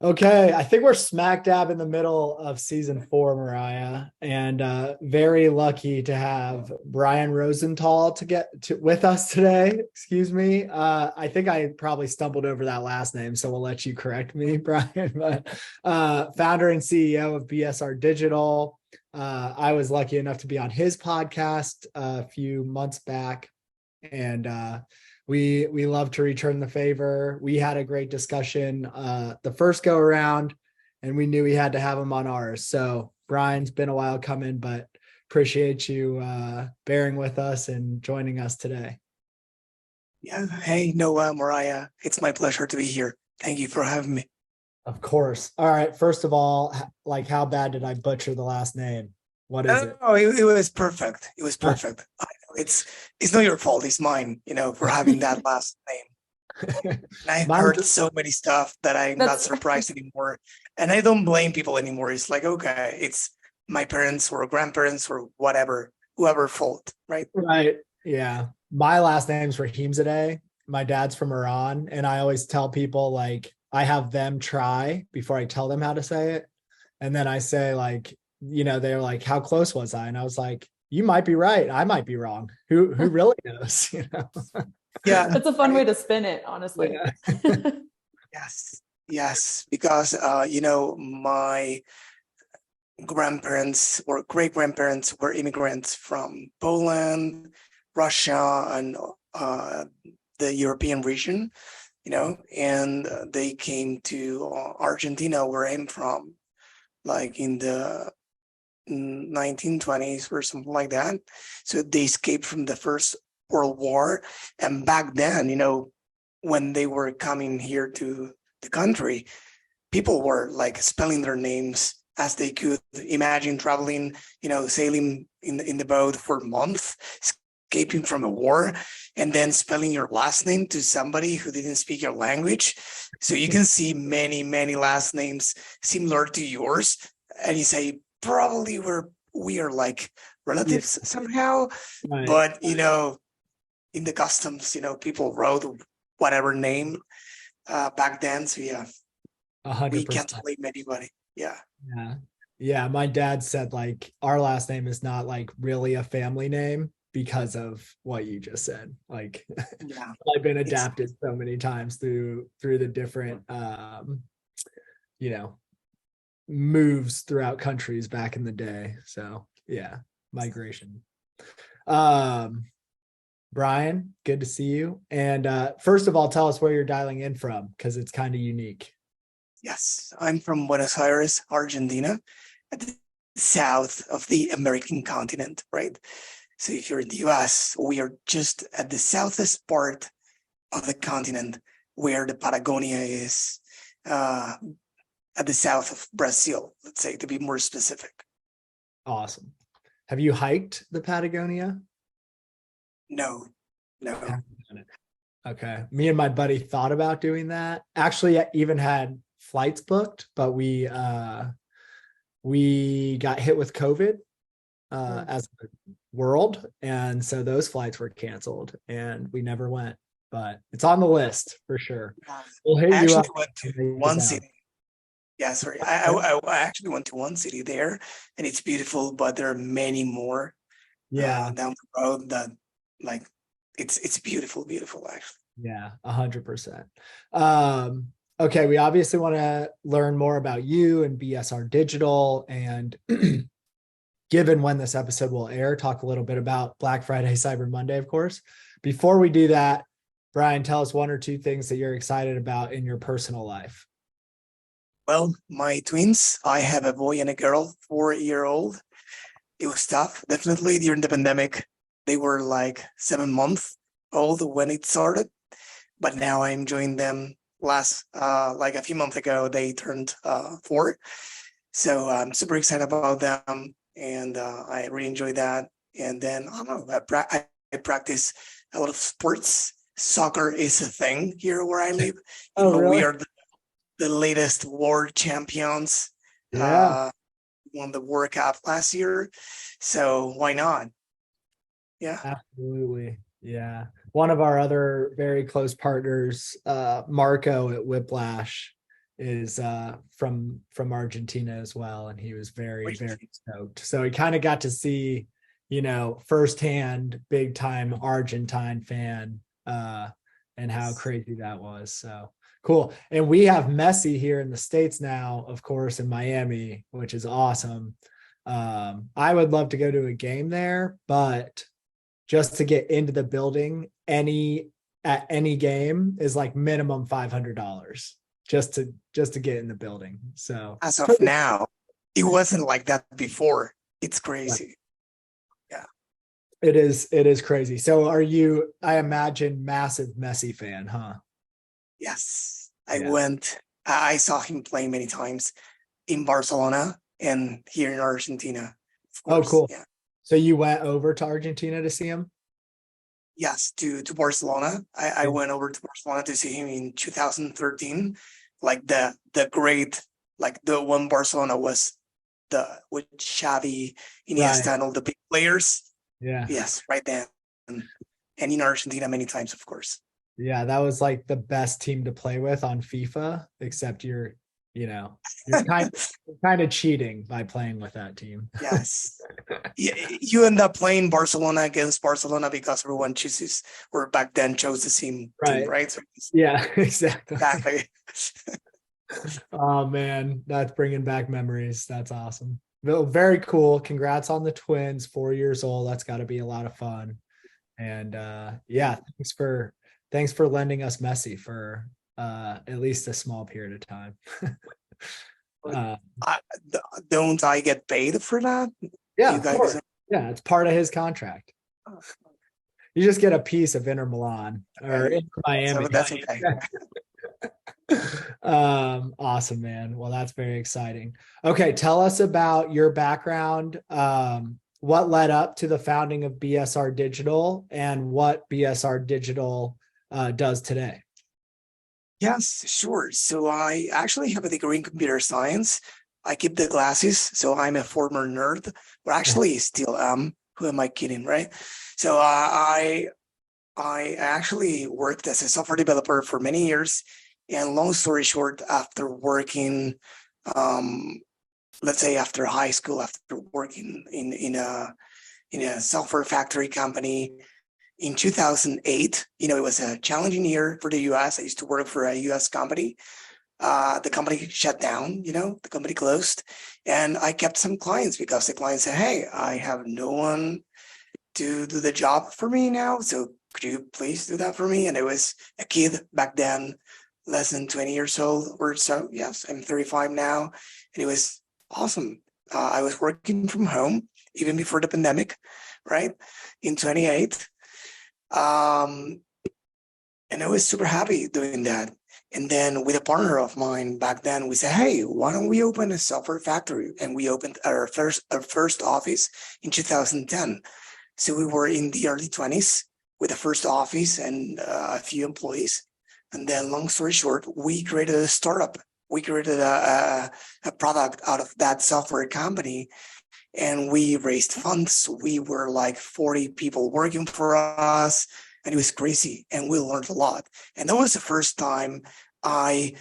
Okay, I think we're smack dab in the middle of season 4, Mariah, and very lucky to have Brian Roisentul to get to with us today. Excuse me. I think I probably stumbled over that last name, so we'll let you correct me, Brian. But founder and CEO of BSR Digital. I was lucky enough to be on his podcast a few months back, and we love to return the favor. We had a great discussion the first go around, and we knew we had to have him on ours. So Brian's been a while coming, but appreciate you bearing with us and joining us today. Yeah. Hey, Noah, Mariah. It's my pleasure to be here. Thank you for having me. Of course. All right. First of all, like, how bad did I butcher the last name? What is it? Oh, it was perfect. It was perfect. I know it's not your fault. It's mine, for having that last name. And I've heard so many stuff that I'm not surprised anymore. And I don't blame people anymore. It's like, okay, it's my parents or grandparents or whatever, whoever fault, right? Right. Yeah. My last name's Rahimzadeh. My dad's from Iran. And I always tell people, like, I have them try before I tell them how to say it. And then I say, like, they're like, how close was I? And I was like, you might be right. I might be wrong. Who really knows? Yeah. That's a fun way to spin it, honestly. Yeah. Yes. Because, my grandparents or great grandparents were immigrants from Poland, Russia, and the European region, and they came to Argentina, where I'm from, like in the 1920s or something like that. So they escaped from the First World War. And back then, when they were coming here to the country, people were like spelling their names as they could. Imagine traveling, sailing in the boat for months, escaping from a war, and then spelling your last name to somebody who didn't speak your language. So you can see many, many last names similar to yours. And you say, probably we are like relatives somehow. Right. But, in the customs, people wrote whatever name back then. So yeah, 100%. we can't blame anybody. Yeah. Yeah. My dad said, like, our last name is not like really a family name because of what you just said. Like, Yeah. I've been adapted so many times through the different moves throughout countries back in the day. So yeah, migration. Brian, good to see you. And first of all, tell us where you're dialing in from, because it's kind of unique. Yes, I'm from Buenos Aires, Argentina, at the south of the American continent, right? So if you're in the US, we are just at the southest part of the continent, where the Patagonia is, at the south of Brazil, let's say, to be more specific. Awesome. Have you hiked the Patagonia? No. Okay. Me and my buddy thought about doing that. Actually, I even had flights booked, but we got hit with COVID as a world. And so those flights were canceled and we never went, but it's on the list for sure. We'll hit you up. Went to one city. Yeah, sorry. I actually went to one city there, and it's beautiful, but there are many more down the road that, like, it's beautiful actually. Yeah, 100%. Okay, we obviously want to learn more about you and BSR Digital, and given when this episode will air, talk a little bit about Black Friday, Cyber Monday, of course. Before we do that, Brian, tell us one or two things that you're excited about in your personal life. Well, my twins, I have a boy and a girl, 4-year-old. It was tough, definitely, during the pandemic. They were like 7 months old when it started, but now I'm enjoying them. Like a few months ago, they turned 4. So I'm super excited about them, and I really enjoy that. And then, I don't know, I practice a lot of sports. Soccer is a thing here where I live. Really? We are the latest world champions. Won the World Cup last year, so why not? Yeah, absolutely. Yeah, one of our other very close partners, Marco at Whiplash, is from Argentina as well, and he was very stoked. So he kind of got to see, firsthand, big time Argentine fan, and how crazy that was. So cool. And we have Messi here in the States now, of course, in Miami, which is awesome. I would love to go to a game there, but just to get into the building at any game is like minimum $500 just to get in the building. So as of now, it wasn't like that before. It's crazy. Yeah. It is crazy. So are you, I imagine, massive Messi fan, huh? Yes. I saw him play many times in Barcelona and here in Argentina. Of course. Oh, cool. Yeah. So you went over to Argentina to see him? Yes, to Barcelona. I went over to Barcelona to see him in 2013. Like the great, like the one Barcelona was with Xavi, Iniesta, and all the big players. Yeah. Yes, right then. And in Argentina many times, of course. Yeah, that was like the best team to play with on FIFA, except you're kind of cheating by playing with that team. Yes. You end up playing Barcelona against Barcelona because everyone chooses, or back then chose the same team, right? So yeah, exactly. Exactly. Oh man, that's bringing back memories. That's awesome. Well, very cool. Congrats on the twins, 4 years old. That's got to be a lot of fun. And yeah, thanks for lending us Messi for at least a small period of time. Don't I get paid for that? Yeah, of course. Yeah, it's part of his contract. You just get a piece of Inter Milan or Inter Miami. So that's okay. Awesome, man. Well, that's very exciting. Okay, tell us about your background. What led up to the founding of BSR Digital and what BSR Digital does today. Yes, sure. So I actually have a degree in computer science. I keep the glasses, so I'm a former nerd, but actually still am. Who am I kidding, right? So I actually worked as a software developer for many years. And long story short, after working, let's say after high school, after working in a software factory company, in 2008, it was a challenging year for the US. I used to work for a US company. The company shut down, the company closed. And I kept some clients because the clients said, hey, I have no one to do the job for me now. So could you please do that for me? And it was a kid back then, less than 20 years old or so. Yes, I'm 35 now. And it was awesome. I was working from home even before the pandemic, right? In 28. And I was super happy doing that. And then with a partner of mine back then, we said, hey, why don't we open a software factory? And we opened our first office in 2010. So we were in the early 20s with the first office and a few employees. And then long story short, we created a startup. We created a product out of that software company. And we raised funds. We were like 40 people working for us. And it was crazy. And we learned a lot. And that was the first time I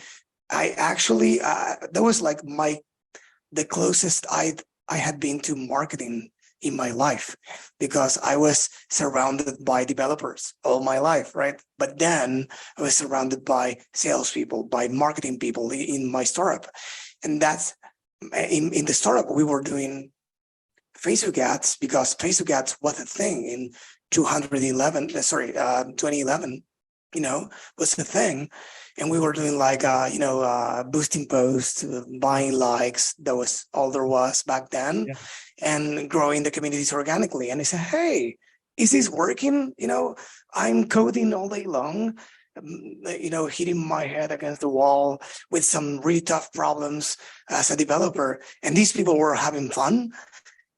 actually, that was like the closest I had been to marketing in my life, because I was surrounded by developers all my life, right? But then I was surrounded by salespeople, by marketing people in my startup. And that's in the startup, we were doing Facebook ads, because Facebook ads was a thing in 2011, was the thing. And we were doing like, boosting posts, buying likes. That was all there was back then. Yeah. And growing the communities organically. And I said, hey, is this working? I'm coding all day long, hitting my head against the wall with some really tough problems as a developer. And these people were having fun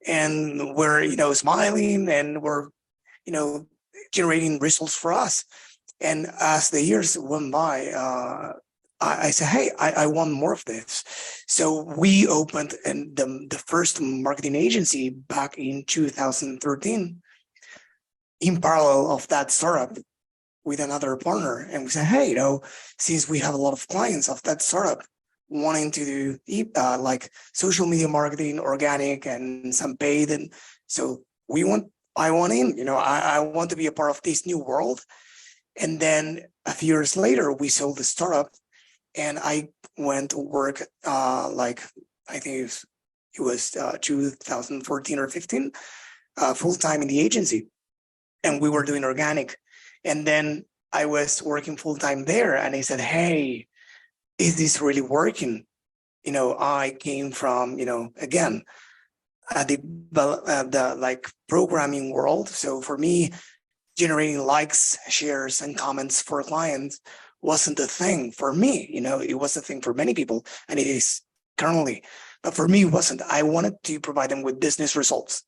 and were, smiling and were, generating results for us. And as the years went by, I said, hey, I want more of this. So we opened the first marketing agency back in 2013 in parallel of that startup with another partner. And we said, hey, since we have a lot of clients of that startup, wanting to do like social media marketing, organic, and some paid. And so I want in, I want to be a part of this new world. And then a few years later, we sold the startup, and I went to work like I think it was 2014 or 15, full time in the agency, and we were doing organic. And then I was working full time there, and I said, "Hey, is this really working?" I came from again the like programming world. So for me, generating likes, shares, and comments for clients wasn't a thing for me. It was a thing for many people, and it is currently. But for me, it wasn't. I wanted to provide them with business results.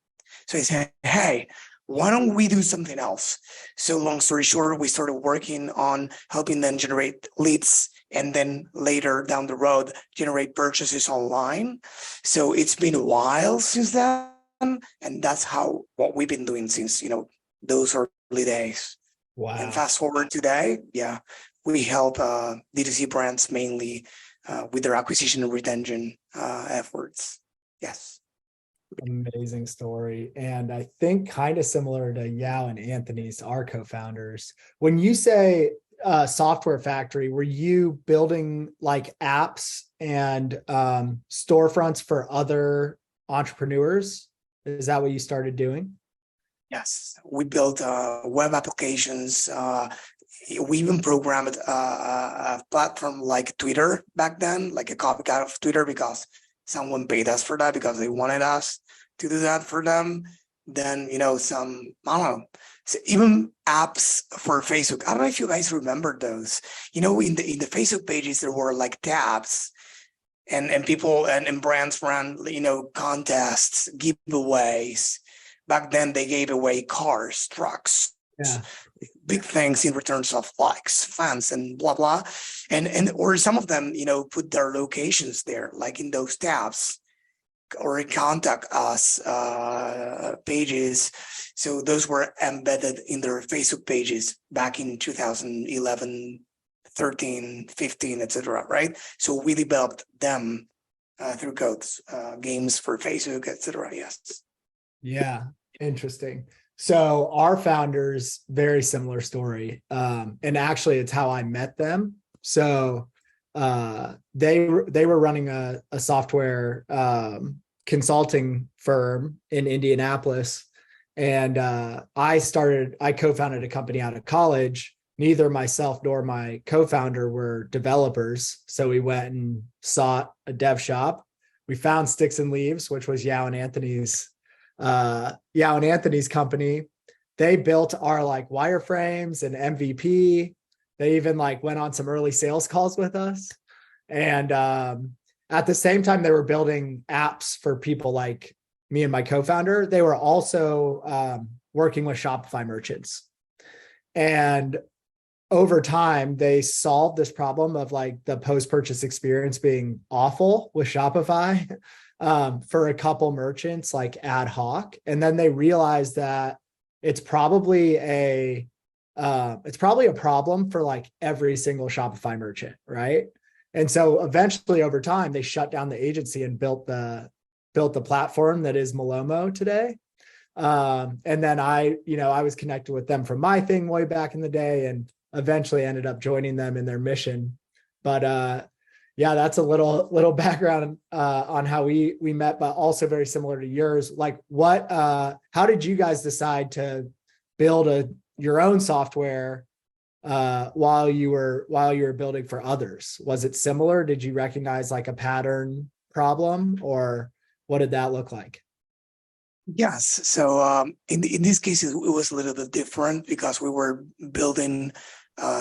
So I said, hey, why don't we do something else? So long story short, we started working on helping them generate leads, and then later down the road, generate purchases online. So it's been a while since then. And that's what we've been doing since, those early days. Wow. And fast forward today, we help D2C brands mainly with their acquisition and retention efforts. Yes. Amazing story. And I think kind of similar to Yao and Anthony's, our co-founders. When you say software factory, were you building like apps and storefronts for other entrepreneurs? Is that what you started doing? Yes, we built web applications. We even programmed a platform like Twitter back then, like a copycat of Twitter, because someone paid us for that, because they wanted us to do that for them. Then, some, I don't know, so even apps for Facebook. I don't know if you guys remember those. In the Facebook pages, there were like tabs, and people and brands ran, contests, giveaways. Back then, they gave away cars, trucks, big things in returns of likes, fans, and blah blah. And or some of them, put their locations there, like in those tabs, or contact us pages. So those were embedded in their Facebook pages back in 2011, 13, 15, etc. Right? So we developed them through codes, games for Facebook, etc. Yes. Yeah, interesting. So our founders, very similar story. And actually it's how I met them. So they were running a software consulting firm in Indianapolis. And I co-founded a company out of college. Neither myself nor my co-founder were developers. So we went and sought a dev shop. We found Sticks and Leaves, which was Yao and Anthony's company. They built our like wireframes and MVP. They even like went on some early sales calls with us. And at the same time, they were building apps for people like me and my co-founder. They were also working with Shopify merchants. And over time, they solved this problem of like the post-purchase experience being awful with Shopify for a couple merchants, like ad hoc. And then they realized that it's probably a problem for like every single Shopify merchant, right? And so eventually over time, they shut down the agency and built the platform that is Malomo today. And then I was connected with them from my thing way back in the day, and eventually ended up joining them in their mission. But that's a little background on how we met, but also very similar to yours. Like how did you guys decide to build your own software while you were building for others? Was it similar? Did you recognize like a pattern problem, or what did that look like? Yes. So in these cases, it was a little bit different because we were building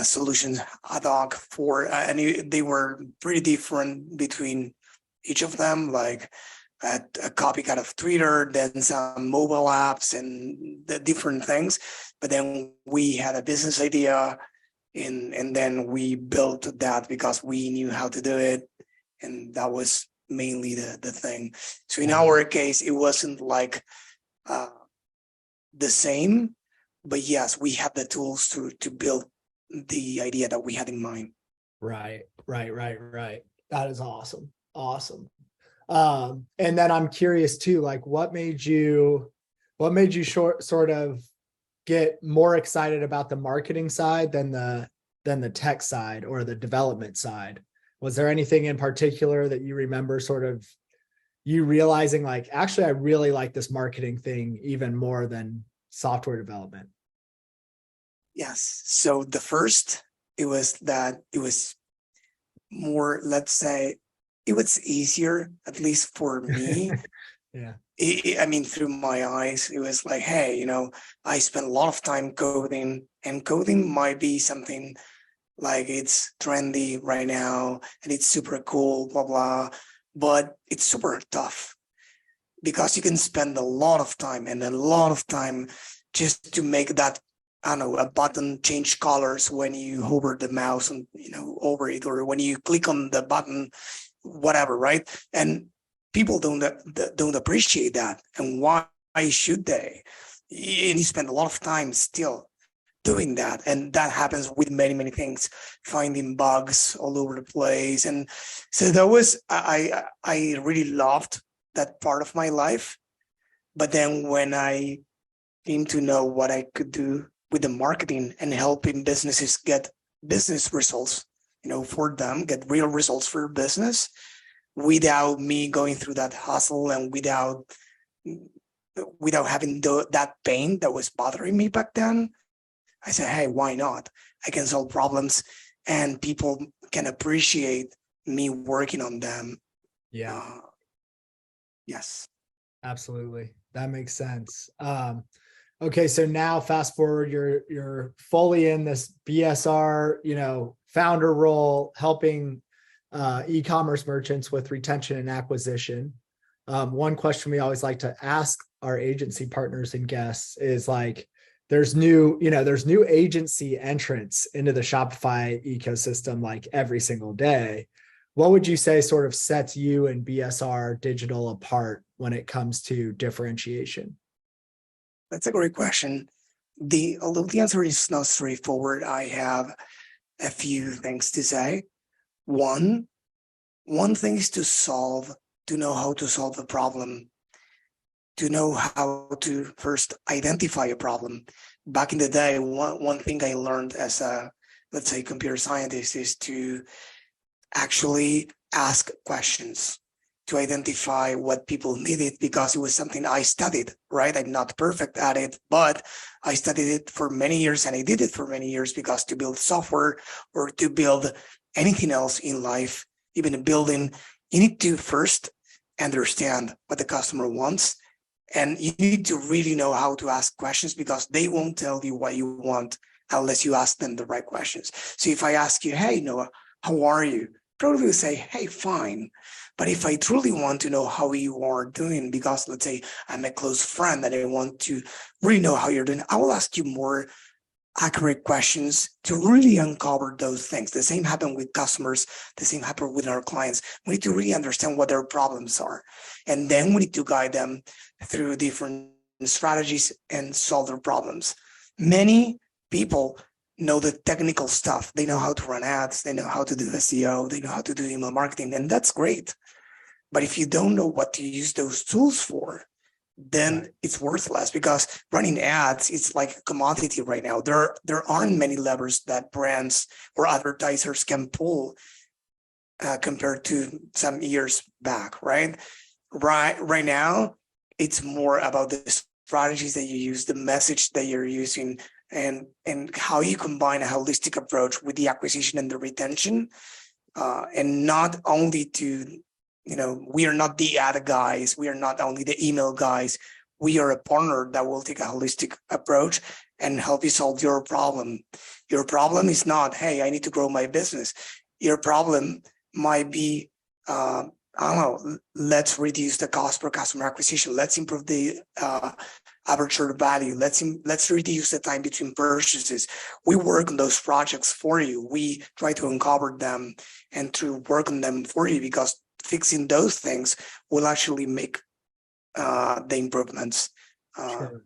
solutions ad hoc for, and they were pretty different between each of them, like a copycat of Twitter, then some mobile apps and the different things. But then we had a business idea, and then we built that because we knew how to do it. And that was mainly the thing. So in our case, it wasn't like the same, but yes, we had the tools to build the idea that we had in mind. Right. That is awesome. Awesome. And then I'm curious too, like what made you sort of get more excited about the marketing side than the tech side or the development side? Was there anything in particular that you remember sort of you realizing like, actually, I really like this marketing thing even more than software development? Yes. So the first, it was more, let's say, it was easier, at least for me. Yeah. I mean, through my eyes, it was like, hey, I spent a lot of time coding, and coding might be something like it's trendy right now and it's super cool, blah, blah, but it's super tough because you can spend a lot of time and a lot of time just to make that, I don't know, a button change colors when you hover the mouse and, over it, or when you click on the button, whatever, right? And people don't appreciate that. And why should they? And you spend a lot of time still doing that. And that happens with many things, finding bugs all over the place. And so that was, I really loved that part of my life. But then when I came to know what I could do with the marketing and helping businesses get business results, for them, get real results for business without me going through that hustle and without having that pain that was bothering me back then, I said, hey, why not? I can solve problems and people can appreciate me working on them. Yeah. Yes. Absolutely. That makes sense. Okay. So now fast forward, you're fully in this BSR, founder role, helping e-commerce merchants with retention and acquisition. One question we always like to ask our agency partners and guests is like, there's new agency entrants into the Shopify ecosystem like every single day. What would you say sort of sets you and BSR Digital apart when it comes to differentiation? That's a great question. Although the answer is not straightforward, I have a few things to say. One thing is to know how to solve a problem, to know how to first identify a problem. Back in the day, one thing I learned as a, let's say, computer scientist is to actually ask questions to identify what people needed, because it was something I studied, right? I'm not perfect at it, but I studied it for many years, and I did it for many years, because to build software or to build anything else in life, even a building, you need to first understand what the customer wants. And you need to really know how to ask questions, because they won't tell you what you want unless you ask them the right questions. So if I ask you, hey, Noah, how are you? Probably will say, hey, fine. But if I truly want to know how you are doing, because let's say I'm a close friend and I want to really know how you're doing, I will ask you more accurate questions to really uncover those things. The same happened with customers. The same happened with our clients. We need to really understand what their problems are. And then we need to guide them through different strategies and solve their problems. Many people know the technical stuff. They know how to run ads. They know how to do SEO. They know how to do email marketing. And that's great. But if you don't know what to use those tools for, then it's worthless, because running ads, it's like a commodity right now. There aren't many levers that brands or advertisers can pull compared to some years back, right? Right now, it's more about the strategies that you use, the message that you're using, and how you combine a holistic approach with the acquisition and the retention, and not only to, we are not the ad guys, we are not only the email guys, we are a partner that will take a holistic approach and help you solve your problem. Your problem is not, hey, I need to grow my business. Your problem might be, I don't know, let's reduce the cost per customer acquisition. Let's improve the average order value. Let's reduce the time between purchases. We work on those projects for you. We try to uncover them and to work on them for you, because fixing those things will actually make the improvements. Sure.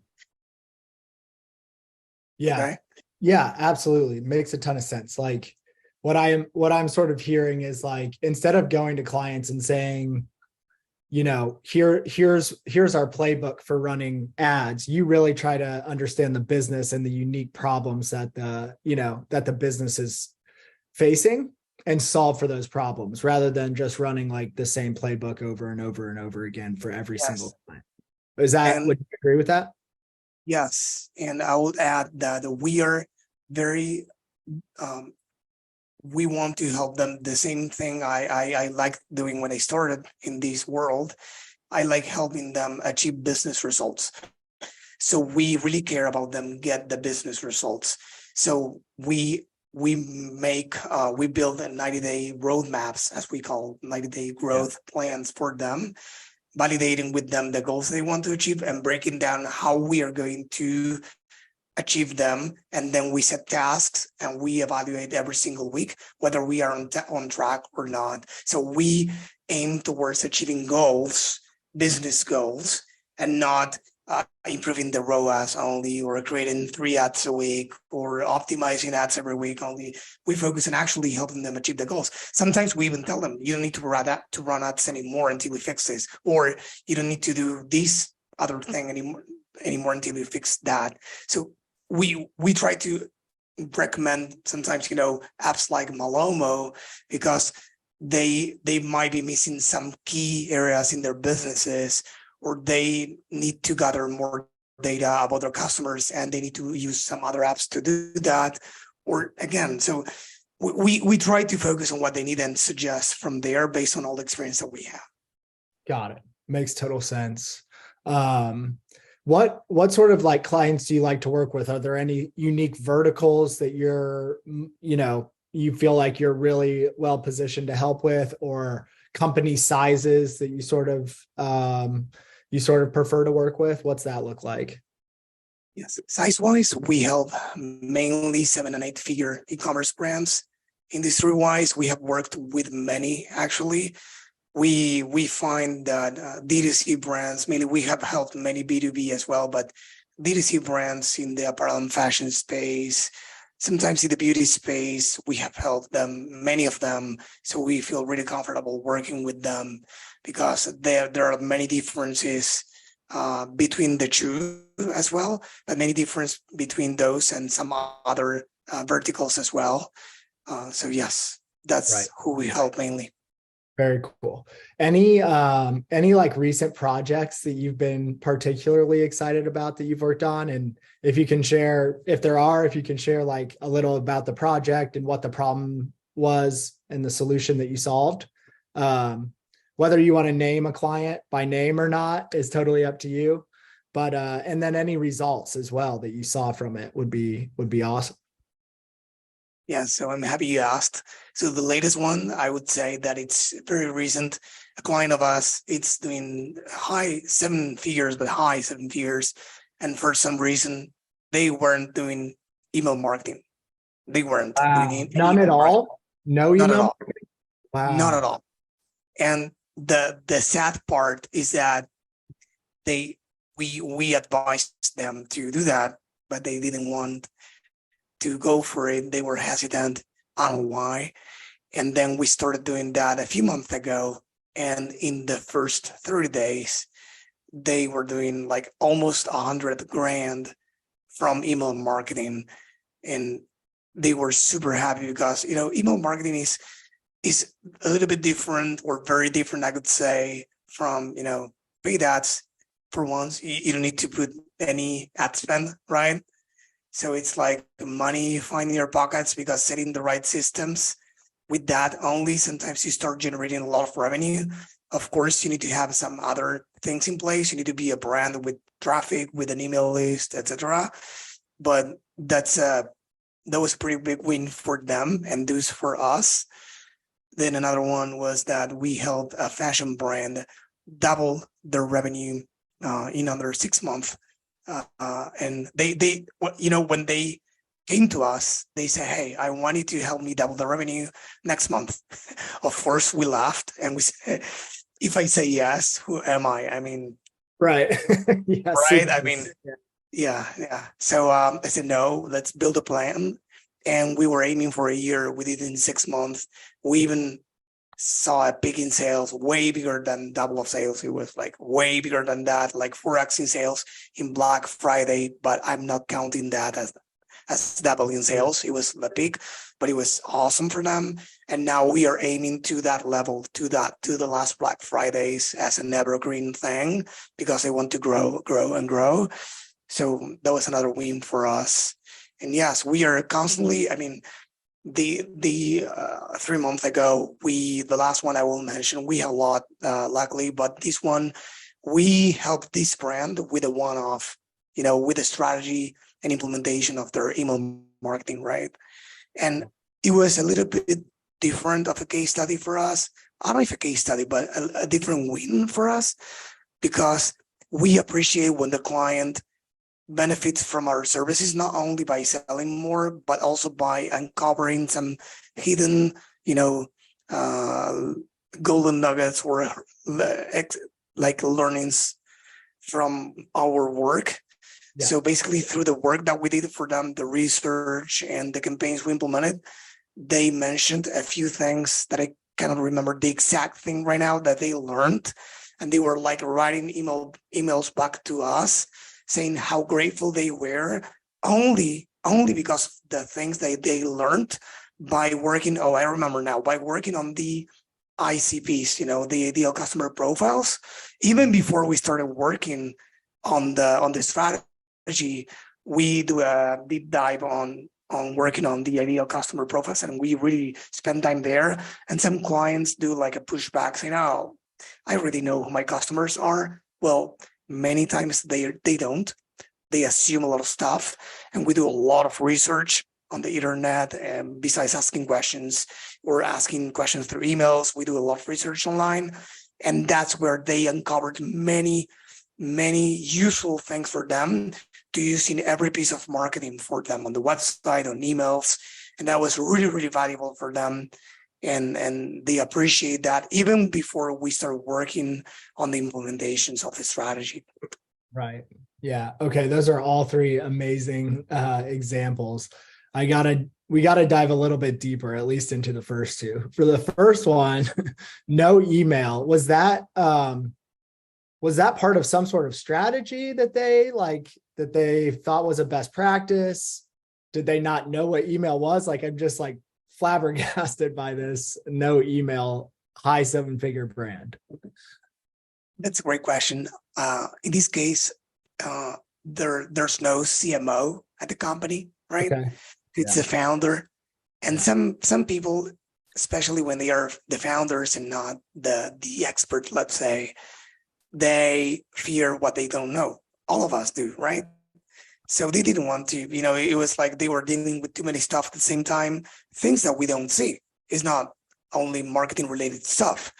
Yeah. Okay? Yeah, absolutely. Makes a ton of sense. Like what I'm sort of hearing is like, instead of going to clients and saying, here's our playbook for running ads, you really try to understand the business and the unique problems that the business is facing and solve for those problems, rather than just running like the same playbook over and over and over again for every Yes. single client. Would you agree with that? Yes. And I would add that we are very, we want to help them. The same thing I like doing when I started in this world. I like helping them achieve business results. So we really care about them get the business results. So we build a 90-day roadmaps, as we call 90-day growth plans for them, validating with them the goals they want to achieve and breaking down how we are going to achieve them. And then we set tasks and we evaluate every single week whether we are on track or not. So we aim towards achieving goals, business goals, and not improving the ROAS only, or creating 3 ads a week, or optimizing ads every week only. We focus on actually helping them achieve the goals. Sometimes we even tell them, you don't need to run ads anymore until we fix this, or you don't need to do this other thing anymore until we fix that. So we try to recommend sometimes, apps like Malomo, because they might be missing some key areas in their businesses, or they need to gather more data about their customers and they need to use some other apps to do that. Or again, so we try to focus on what they need and suggest from there based on all the experience that we have. Got it. Makes total sense. What sort of like clients do you like to work with? Are there any unique verticals that you feel like you're really well positioned to help with, or company sizes that you sort of prefer to work with? What's that look like? Yes, size-wise, we help mainly 7 and 8 figure e-commerce brands. Industry-wise, we have worked with many. Actually, we find that D2C brands, mainly we have helped many B2B as well, but D2C brands in the apparel and fashion space, sometimes in the beauty space, we have helped them, many of them. So we feel really comfortable working with them, because there are many differences between the two as well, but many differences between those and some other verticals as well. So yes, that's right. Who we help mainly. Very cool. Any like recent projects that you've been particularly excited about that you've worked on? And if you can share like a little about the project and what the problem was and the solution that you solved. Whether you want to name a client by name or not is totally up to you. But and then any results as well that you saw from it would be awesome. Yeah, so I'm happy you asked. So the latest one, I would say that it's very recent. A client of us, it's doing high 7 figures. And for some reason, they weren't doing email marketing. They weren't doing none at all. No email. Not at all. Wow. Not at all. And the sad part is that we advised them to do that, but they didn't want to go for it. They were hesitant. I don't know why. And then we started doing that a few months ago. And in the first 30 days, they were doing like almost $100,000 from email marketing. And they were super happy because, email marketing is a little bit different, or very different, I could say, from, paid ads. For once, you don't need to put any ad spend, right? So it's like money finding your pockets, because setting the right systems with that only, sometimes you start generating a lot of revenue. Of course, you need to have some other things in place. You need to be a brand with traffic, with an email list, etc. But that was a pretty big win for them and thus for us. Then another one was that we helped a fashion brand double their revenue in under 6 months. And they when they came to us, they said, "Hey, I want you to help me double the revenue next month." Of course, we laughed and we said, "If I say yes, who am I?" I mean, right? Yes, right? I mean, yeah. So I said, "No, let's build a plan." and we were aiming for a year. We did it in 6 months. We even saw a peak in sales way bigger than double of sales. It was like way bigger than that, like 4x in sales in Black Friday, but I'm not counting that as double in sales. It was the peak, but it was awesome for them. And now we are aiming to that level, to the last Black Fridays as an evergreen thing, because they want to grow, and grow. So that was another win for us. And yes, we are constantly, I mean, the 3 months ago, the last one I will mention, we have a lot, luckily, but this one, we helped this brand with a one-off, with a strategy and implementation of their email marketing, right? And it was a little bit different of a case study for us. I don't know if a case study, but a different win for us, because we appreciate when the client benefits from our services, not only by selling more, but also by uncovering some hidden, golden nuggets or like learnings from our work. Yeah. So basically through the work that we did for them, the research and the campaigns we implemented, they mentioned a few things that I cannot remember the exact thing right now that they learned. And they were like writing emails back to us saying how grateful they were only because of the things that they learned by working. Oh, I remember now, by working on the ICPs, the ideal customer profiles. Even before we started working on the strategy, we do a deep dive on working on the ideal customer profiles, and we really spend time there. And some clients do like a pushback saying, "Oh, I already know who my customers are." Well, many times they don't. They assume a lot of stuff, and we do a lot of research on the internet. And besides asking questions or asking questions through emails, we do a lot of research online, and that's where they uncovered many useful things for them to use in every piece of marketing for them on the website, on emails, and that was really valuable for them. And they appreciate that even before we start working on the implementations of the strategy. Right. Yeah. Okay. Those are all three amazing examples. We got to dive a little bit deeper, at least into the first two. For the first one, no email. Was that part of some sort of strategy that they thought was a best practice? Did they not know what email was? Like, I'm just like flabbergasted by this no email high 7-figure brand. That's a great question. In this case, there's no CMO at the company, right? Okay. It's the founder, and some people, especially when they are the founders and not the expert, let's say, they fear what they don't know. All of us do, right? So they didn't want to, it was like they were dealing with too many stuff at the same time, things that we don't see. It's not only marketing related stuff.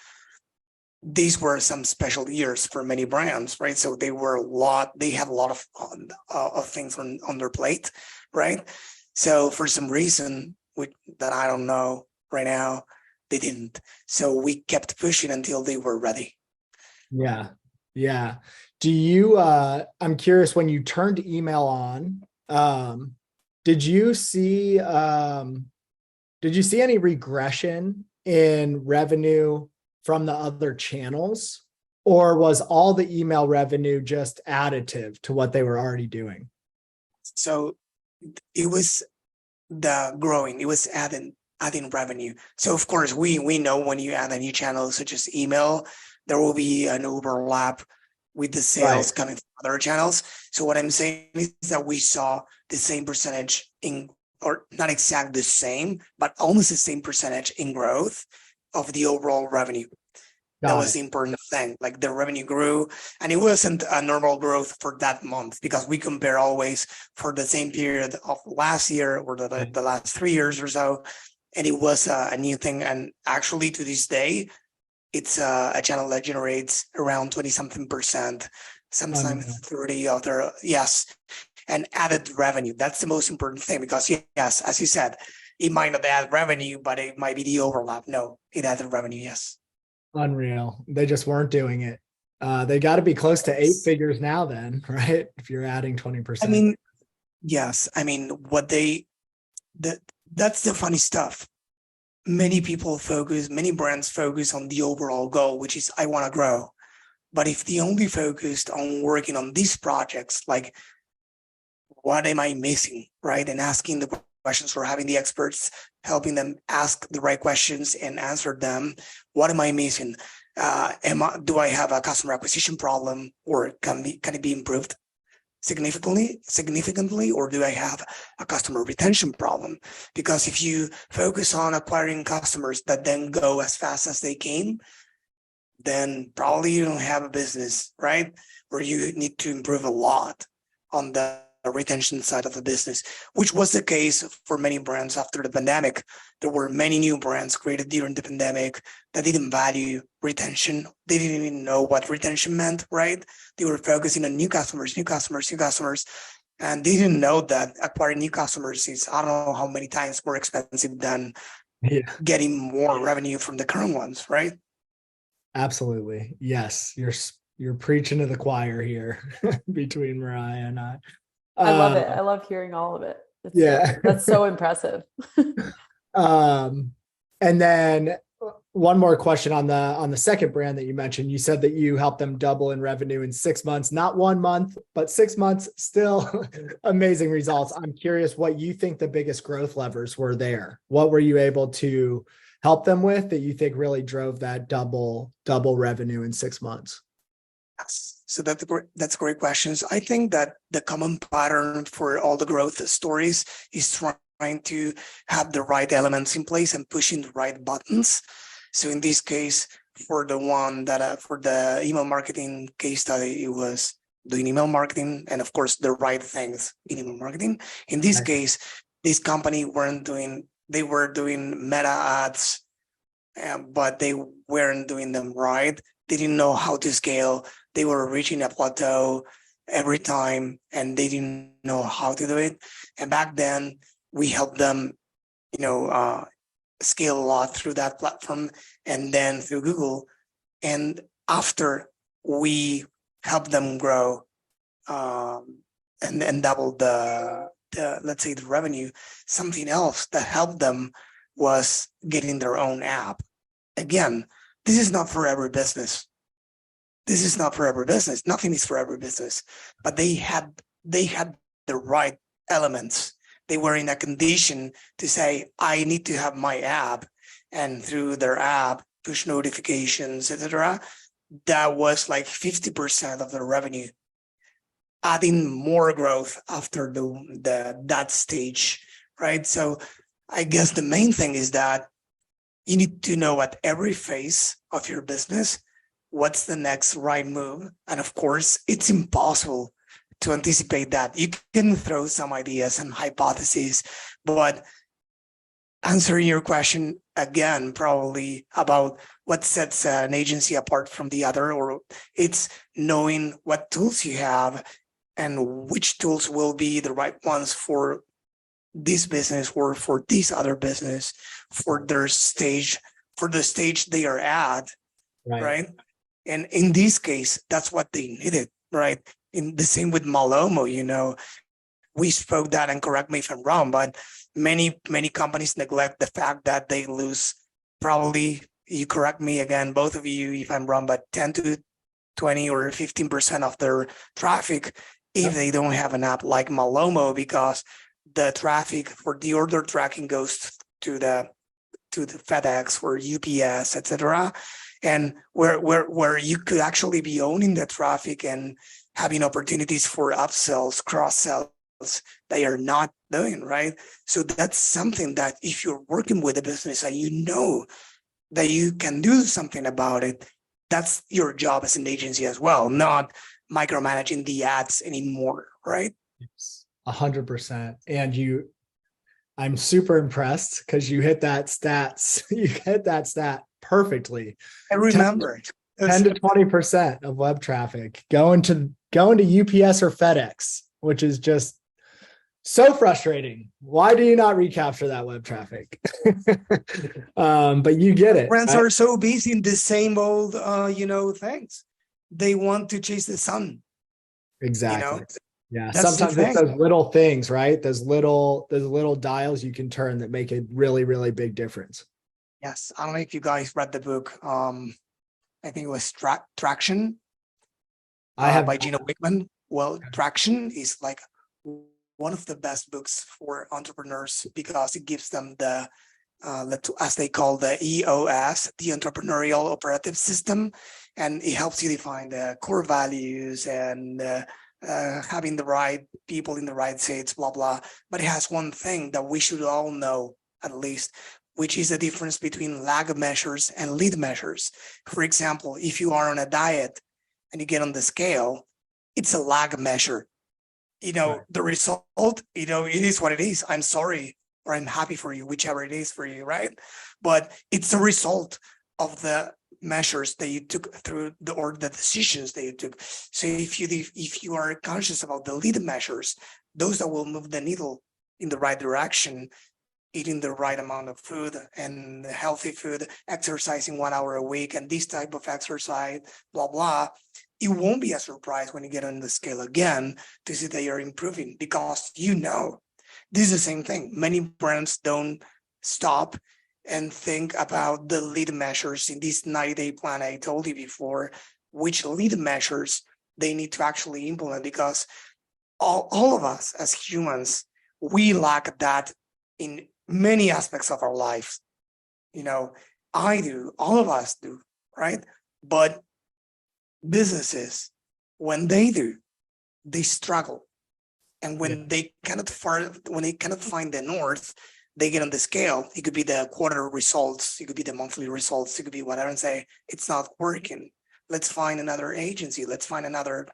These were some special years for many brands, right? So they had a lot of things on their plate, right? So for some reason that I don't know right now, they didn't. So we kept pushing until they were ready. Yeah. Yeah. Do you, I'm curious, when you turned email on, did you see any regression in revenue from the other channels, or was all the email revenue just additive to what they were already doing? So it was the growing, it was adding revenue. So of course we know when you add a new channel such as email, there will be an overlap with the sales coming from other channels. So what I'm saying is that we saw the same percentage or not exactly the same, but almost the same percentage in growth of the overall revenue. That was the important thing. Like the revenue grew, and it wasn't a normal growth for that month, because we compare always for the same period of last year or the last 3 years or so. And it was a new thing. And actually to this day, it's a channel that generates around 20-something%, sometimes 30 other, and added revenue. That's the most important thing, because yes, as you said, it might not add revenue, but it might be the overlap. No, it added revenue. Yes. Unreal. They just weren't doing it. They got to be close to 8 figures now then, right? If you're adding 20%. I mean, yes. I mean, what they that that's the funny stuff. Many brands focus on the overall goal, which is I want to grow. But if they only focused on working on these projects, like what am I missing, right? And asking the questions, or having the experts helping them ask the right questions and answer them. What am I missing? Do I have a customer acquisition problem, or can it be improved significantly, or do I have a customer retention problem? Because if you focus on acquiring customers that then go as fast as they came, then probably you don't have a business, right? Or you need to improve a lot on the retention side of the business, which was the case for many brands after the pandemic. There were many new brands created during the pandemic that didn't value retention. They didn't even know what retention meant, right? They were focusing on new customers, and they didn't know that acquiring new customers is, I don't know how many times more expensive than getting more revenue from the current ones, right? Absolutely. Yes. You're preaching to the choir here between Mariah and I. I love it. I love hearing all of it. That's so impressive. And then one more question on the second brand that you mentioned. You said that you helped them double in revenue in 6 months, not 1 month, but 6 months. Still amazing results. I'm curious what you think the biggest growth levers were there. What were you able to help them with that you think really drove that double revenue in 6 months? Yes. So that's great questions. I think that the common pattern for all the growth stories is trying to have the right elements in place and pushing the right buttons. So in this case, for the one that for the email marketing case study, it was doing email marketing and of course the right things in email marketing. In this case, this company were doing meta ads, but they weren't doing them right. They didn't know how to scale. They were reaching a plateau every time and they didn't know how to do it. And back then we helped them, scale a lot through that platform and then through Google. And after we helped them grow and double the let's say the revenue, something else that helped them was getting their own app. Again, this is not for every business. Nothing is for every business, but they had the right elements. They were in a condition to say, I need to have my app, and through their app, push notifications, etc. That was like 50% of their revenue, adding more growth after that stage, right? So I guess the main thing is that you need to know at every phase of your business what's the next right move. And of course, it's impossible to anticipate that. You can throw some ideas and hypotheses, but answering your question again, probably about what sets an agency apart from the other, or it's knowing what tools you have and which tools will be the right ones for this business or for this other business, for the stage they are at, right? And in this case, that's what they needed, right? In the same with Malomo, we spoke that, and correct me if I'm wrong, but many companies neglect the fact that they lose, probably, you correct me again, both of you, if I'm wrong, but 10 to 20 or 15% of their traffic if they don't have an app like Malomo, because the traffic for the order tracking goes to the FedEx or UPS, etc. And where you could actually be owning the traffic and having opportunities for upsells, cross sells that you're not doing, right? So that's something that if you're working with a business and you know that you can do something about it, that's your job as an agency as well, not micromanaging the ads anymore, right? 100%. And I'm super impressed because you hit that stat perfectly. I remember 10 to 20% of web traffic going to UPS or FedEx, which is just so frustrating. Why do you not recapture that web traffic? But you get it. Brands are so busy in the same old, things. They want to chase the sun. Exactly. Yeah, That's the sometimes it's thing. those little things, right? Those little dials you can turn that make a really, really big difference. Yes. I don't know if you guys read the book. I think it was Traction I have by Gino Wickman. Well, Traction is like one of the best books for entrepreneurs because it gives them the as they call the EOS, the entrepreneurial operative system, and it helps you define the core values and having the right people in the right seats, blah blah. But it has one thing that we should all know at least, which is the difference between lag measures and lead measures. For example, if you are on a diet and you get on the scale, it's a lag measure. right. The result, it is what it is. I'm sorry, or I'm happy for you, whichever it is for you, right? But it's a result of the measures that you took through or the decisions that you took. So if you are conscious about the lead measures, those that will move the needle in the right direction, eating the right amount of food and healthy food, exercising 1 hour a week, and this type of exercise, blah, blah, it won't be a surprise when you get on the scale again to see that you're improving because this is the same thing. Many brands don't stop and think about the lead measures in this 90-day plan I told you before, which lead measures they need to actually implement because all of us as humans, we lack that in many aspects of our lives. I do, all of us do, right? But businesses, when they do, they struggle. And when they cannot find the north, they get on the scale. It could be the quarter results, it could be the monthly results, it could be whatever, and say, it's not working. Let's find another agency, let's find another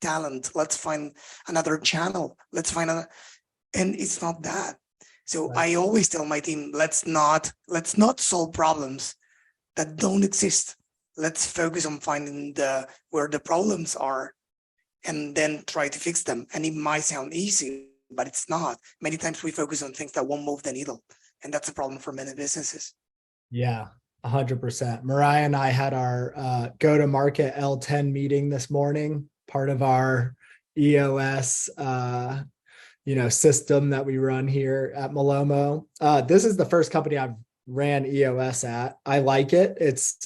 talent, let's find another channel, and it's not that. So Right. I always tell my team, let's not solve problems that don't exist. Let's focus on finding where the problems are and then try to fix them. And it might sound easy, but it's not. Many times we focus on things that won't move the needle. And that's a problem for many businesses. Yeah, 100%. Mariah and I had our go-to-market L10 meeting this morning, part of our EOS system that we run here at Malomo. This is the first company I've ran EOS at. I like it. It's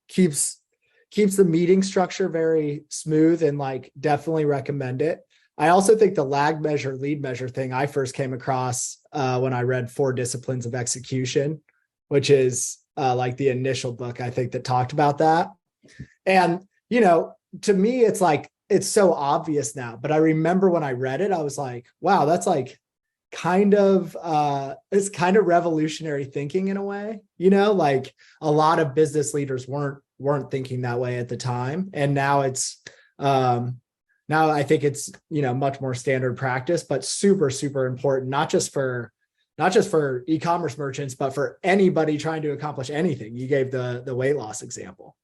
keeps the meeting structure very smooth and like definitely recommend it. I also think the lag measure, lead measure thing I first came across when I read 4 Disciplines of Execution, which is like the initial book I think that talked about that. And, to me, it's like, it's so obvious now, but I remember when I read it, I was like, wow, that's like it's kind of revolutionary thinking in a way, like a lot of business leaders weren't thinking that way at the time. And now now I think it's, much more standard practice, but super, super important, not just for e-commerce merchants, but for anybody trying to accomplish anything. You gave the weight loss example.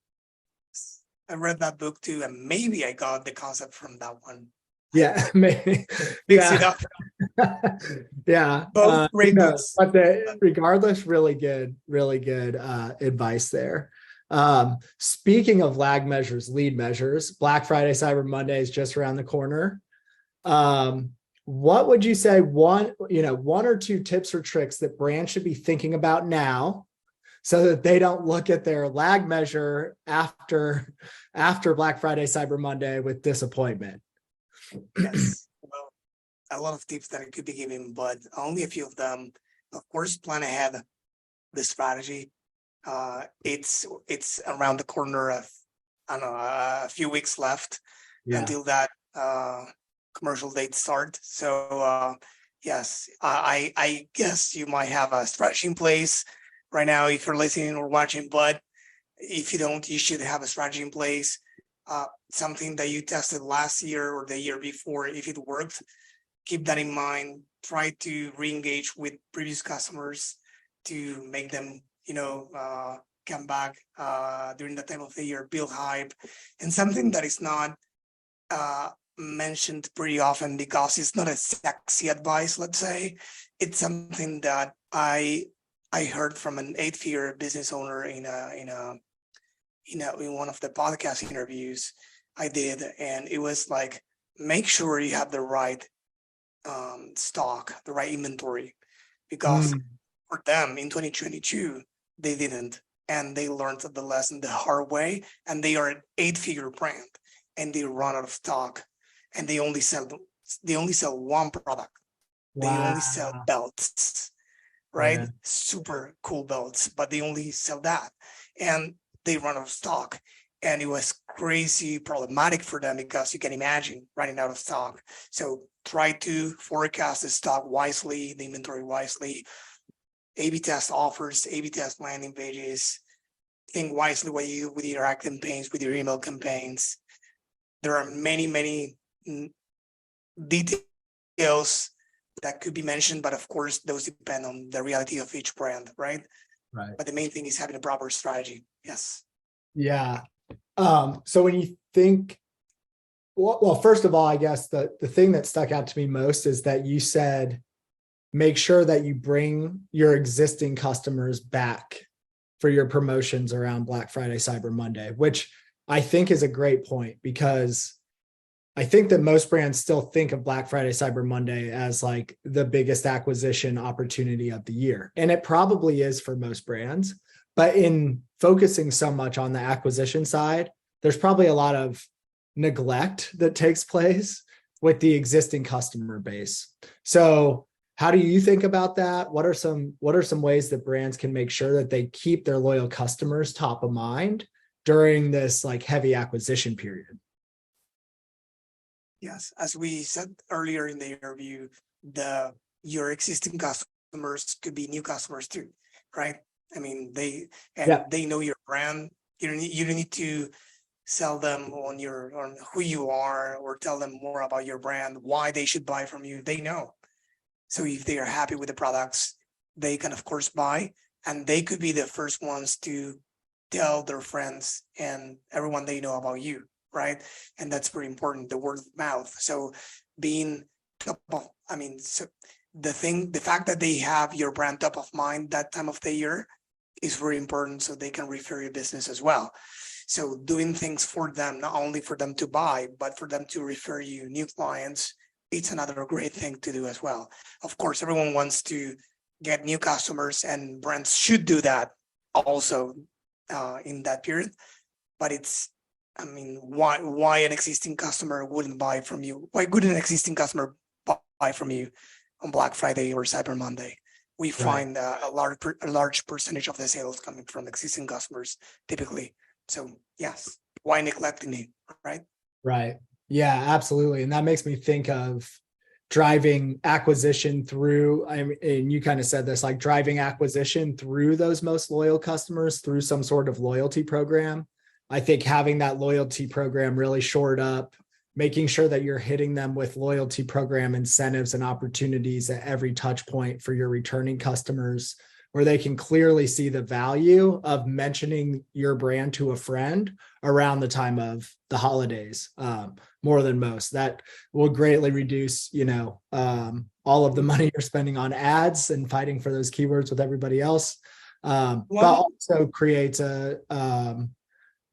I read that book too, and maybe I got the concept from that one. Yeah, maybe. Mix it up. Yeah. Both great books. But regardless, really good advice there. Speaking of lag measures, lead measures, Black Friday, Cyber Monday is just around the corner. What would you say one or two tips or tricks that brands should be thinking about now so that they don't look at their lag measure after Black Friday, Cyber Monday with disappointment? Yes. Well, a lot of tips that I could be giving, but only a few of them. Of course, plan ahead the strategy. It's around the corner of, I don't know, a few weeks left until that commercial date start. So yes, I guess you might have a strategy in place right now if you're listening or watching, but if you don't, you should have a strategy in place. Something that you tested last year or the year before, if it worked, keep that in mind. Try to re-engage with previous customers to make them, come back during the time of the year, build hype. And something that is not mentioned pretty often because it's not a sexy advice, let's say. It's something that I heard from an 8-figure business owner in one of the podcast interviews I did, and it was like, make sure you have the right stock, the right inventory, because for them in 2022, they didn't. And they learned the lesson the hard way. And they are an 8-figure brand and they run out of stock and they only sell one product. They only sell Wow. belts, right? Yeah. Super cool belts, but they only sell that. And they run out of stock. And it was crazy problematic for them because you can imagine running out of stock. So try to forecast the stock wisely, the inventory wisely, A/B test offers, A/B test landing pages, think wisely what you do with your ad campaigns, with your email campaigns. There are many details that could be mentioned, but of course, those depend on the reality of each brand, right? Right. But the main thing is having a proper strategy. Yes. Yeah. So when you think, well, first of all, I guess the thing that stuck out to me most is that you said, make sure that you bring your existing customers back for your promotions around Black Friday, Cyber Monday, which I think is a great point, because I think that most brands still think of Black Friday, Cyber Monday as like the biggest acquisition opportunity of the year. And it probably is for most brands, but in focusing so much on the acquisition side, there's probably a lot of neglect that takes place with the existing customer base. So how do you think about that? What are some ways that brands can make sure that they keep their loyal customers top of mind during this like heavy acquisition period? Yes, as we said earlier in the interview, your existing customers could be new customers too, right? I mean, they know your brand. You don't need to sell them on who you are or tell them more about your brand, why they should buy from you. They know. So if they are happy with the products, they can of course buy, and they could be the first ones to tell their friends and everyone they know about you, right? And that's very important, the word of mouth. So being top of, the fact that they have your brand top of mind that time of the year is very important, so they can refer your business as well. So doing things for them, not only for them to buy, but for them to refer you new clients, it's another great thing to do as well. Of course, everyone wants to get new customers, and brands should do that also in that period. But why an existing customer wouldn't buy from you? Why would an existing customer buy from you on Black Friday or Cyber Monday? We find a large percentage of the sales coming from existing customers typically. So yes, why neglecting it, right? Right. Yeah, absolutely. And that makes me think of driving acquisition through, and you kind of said this, like driving acquisition through those most loyal customers through some sort of loyalty program. I think having that loyalty program really shored up, making sure that you're hitting them with loyalty program incentives and opportunities at every touch point for your returning customers, where they can clearly see the value of mentioning your brand to a friend around the time of the holidays, more than most. That will greatly reduce, all of the money you're spending on ads and fighting for those keywords with everybody else, but also creates a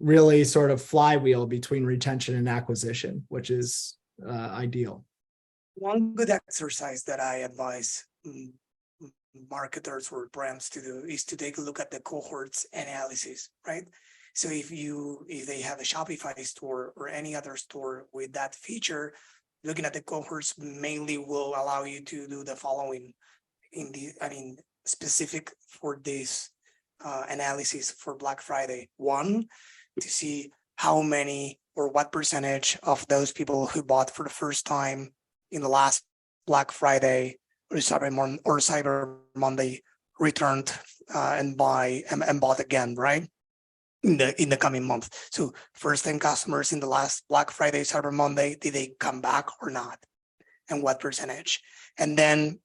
really sort of flywheel between retention and acquisition, which is ideal. One good exercise that I advise marketers or brands to do is to take a look at the cohorts analysis, right? So if they have a Shopify store or any other store with that feature, looking at the cohorts mainly will allow you to do the following specific for this analysis for Black Friday. One, to see how many or what percentage of those people who bought for the first time in the last Black Friday or Cyber Monday returned and bought again, right? In the coming month. So first time customers in the last Black Friday, Cyber Monday, did they come back or not? And what percentage? And then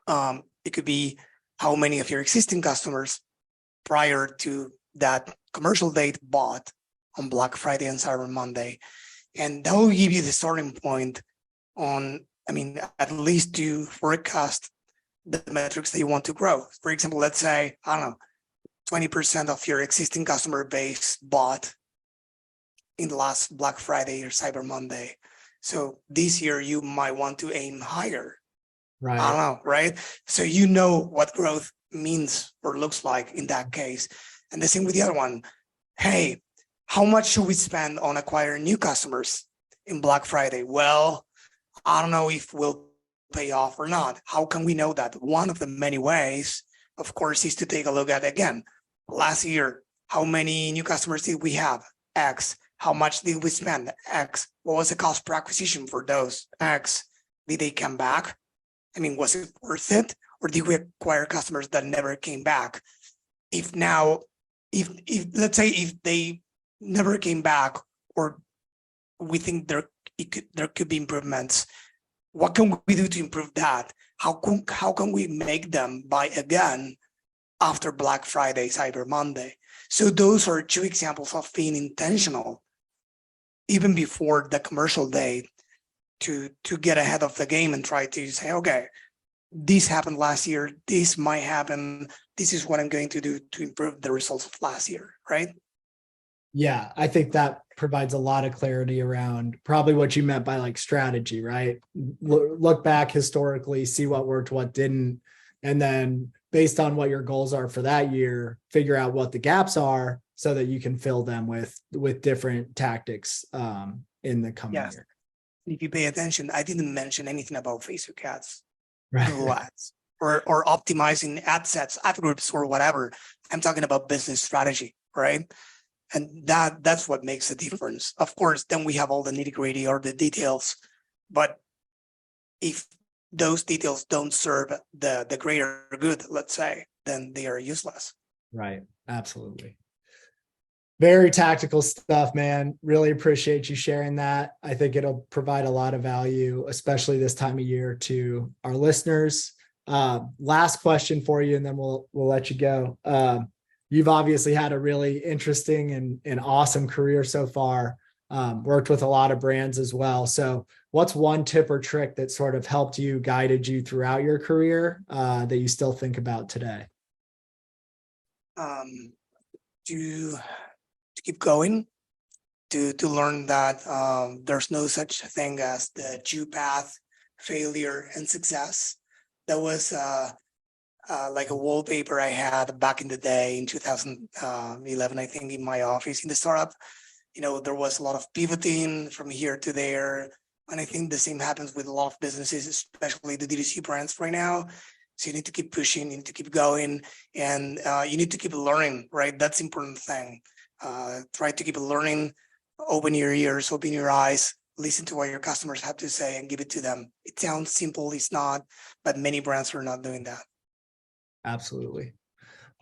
it could be how many of your existing customers prior to that commercial date bought on Black Friday and Cyber Monday. And that will give you the starting point on, at least to forecast the metrics that you want to grow. For example, let's say, 20% of your existing customer base bought in the last Black Friday or Cyber Monday. So this year you might want to aim higher. I don't Right. know, right? So you know what growth means or looks like in that case. And the same with the other one. Hey, how much should we spend on acquiring new customers in Black Friday? Well, I don't know if we'll pay off or not. How can we know that? One of the many ways, of course, is to take a look at, again, last year, how many new customers did we have? X. How much did we spend? X. What was the cost per acquisition for those? X. Did they come back? I mean, was it worth it? Or did we acquire customers that never came back? If let's say if they never came back, or we think there could be improvements, what can we do to improve that? How can we make them buy again after Black Friday, Cyber Monday? So those are two examples of being intentional, even before the commercial day, to get ahead of the game and try to say, okay, this happened last year, this might happen, this is what I'm going to do to improve the results of last year, right? Yeah, I think that provides a lot of clarity around probably what you meant by like strategy, right? Look back historically, see what worked, what didn't, and then based on what your goals are for that year, figure out what the gaps are so that you can fill them with different tactics in the coming year. If you pay attention, I didn't mention anything about Facebook ads, Right. Google ads, or optimizing ad sets, ad groups, or whatever. I'm talking about business strategy, right? And that's what makes a difference. Of course, then we have all the nitty-gritty or the details, but if those details don't serve the greater good, let's say, then they are useless. Right. Absolutely. Very tactical stuff, man. Really appreciate you sharing that. I think it'll provide a lot of value, especially this time of year, to our listeners. Last question for you, and then we'll let you go. You've obviously had a really interesting and awesome career so far. Worked with a lot of brands as well. So what's one tip or trick that sort of helped you, guided you throughout your career that you still think about today? To keep going, to learn that there's no such thing as the due path, failure, and success. That was like a wallpaper I had back in the day in 2011, I think, in my office in the startup. There was a lot of pivoting from here to there. And I think the same happens with a lot of businesses, especially the D2C brands right now. So you need to keep pushing, you need to keep going, and you need to keep learning, right? That's the important thing. Try to keep learning, open your ears, open your eyes, listen to what your customers have to say and give it to them. It sounds simple, it's not, but many brands are not doing that. Absolutely.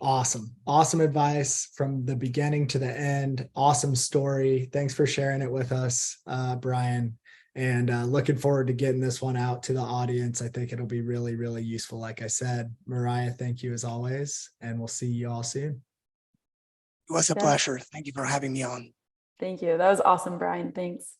Awesome advice from the beginning to the end. Awesome story. Thanks for sharing it with us, Brian. And looking forward to getting this one out to the audience. I think it'll be really, really useful. Like I said, Mariah, thank you as always, and we'll see you all soon. It was a pleasure. Thank you for having me on. Thank you. That was awesome, Brian. Thanks.